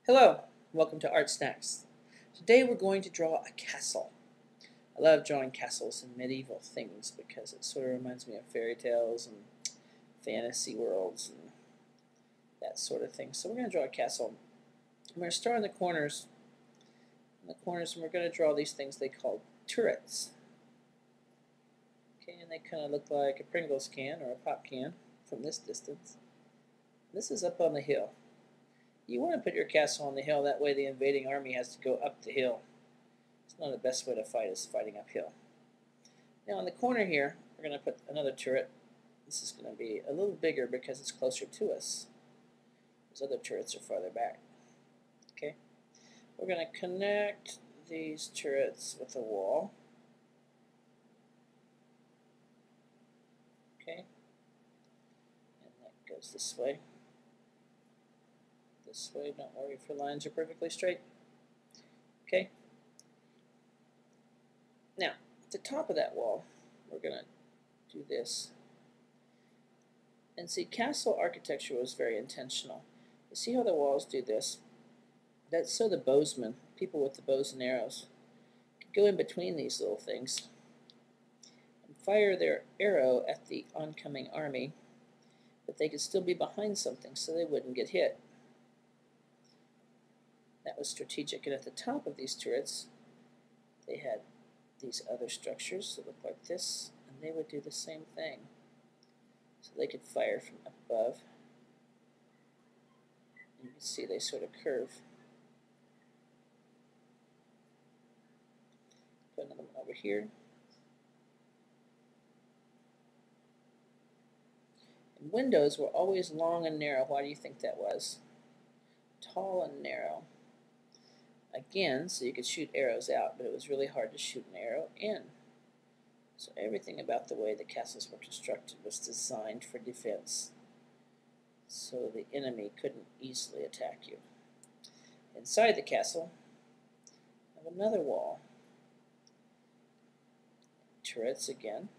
Hello, welcome to Art Snacks. Today we're going to draw a castle. I love drawing castles and medieval things because it sort of reminds me of fairy tales and fantasy worlds and that sort of thing. So we're going to draw a castle. I'm going to start in the corners. And we're going to draw these things they call turrets. Okay, and they kind of look like a Pringles can or a pop can from this distance. This is up on the hill. You want to put your castle on the hill, that way the invading army has to go up the hill. It's not the best way to fight, is fighting uphill. Now in the corner here, we're going to put another turret. This is going to be a little bigger because it's closer to us. Those other turrets are farther back. Okay, we're going to connect these turrets with a wall. Okay, and that goes this way. This way, don't worry if your lines are perfectly straight. Okay. Now, at the top of that wall, we're going to do this. And see, castle architecture was very intentional. You see how the walls do this? That's so the bowsmen, people with the bows and arrows, could go in between these little things and fire their arrow at the oncoming army, but they could still be behind something so they wouldn't get hit. That was strategic. And at the top of these turrets, they had these other structures that look like this, and they would do the same thing. So they could fire from up above. And you can see they sort of curve. Put another one over here. And windows were always long and narrow. Why do you think that was? Tall and narrow. Again, so you could shoot arrows out, but it was really hard to shoot an arrow in. So everything about the way the castles were constructed was designed for defense, so the enemy couldn't easily attack you. Inside the castle, I have another wall. Turrets again.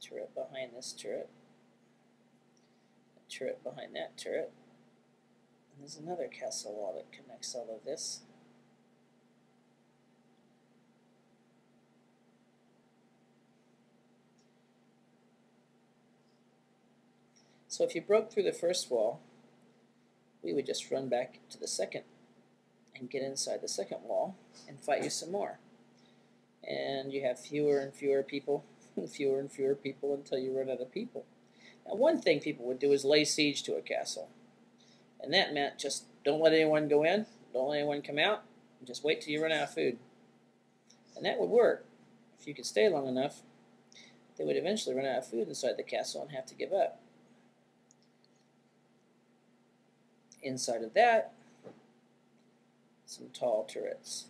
Turret behind this turret. A turret behind that turret. And there's another castle wall that connects all of this. So if you broke through the first wall, we would just run back to the second and get inside the second wall and fight you some more. And you have fewer and fewer people, fewer and fewer people until you run out of people. Now, one thing people would do is lay siege to a castle. And that meant just don't let anyone go in, don't let anyone come out, and just wait till you run out of food. And that would work. If you could stay long enough, they would eventually run out of food inside the castle and have to give up. Inside of that, some tall turrets.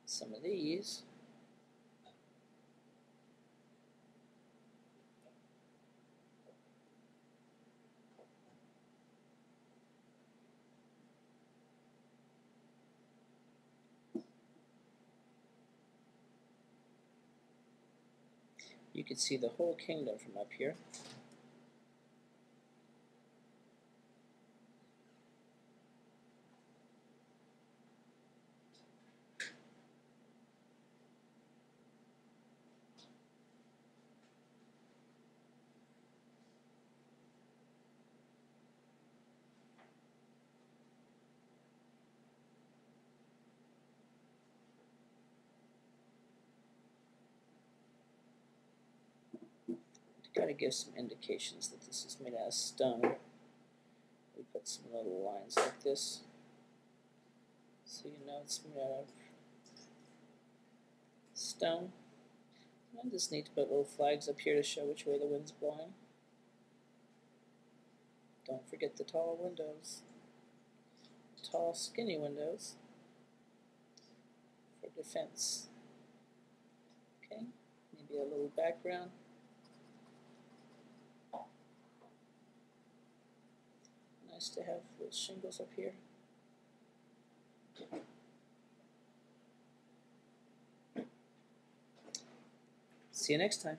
Some of these. You could see the whole kingdom from up here. To kind of give some indications that this is made out of stone, we put some little lines like this, so you know it's made out of stone. I just need to put little flags up here to show which way the wind's blowing. Don't forget the tall windows. Tall, skinny windows for defense. Okay, maybe a little background. Nice to have those shingles up here. See you next time.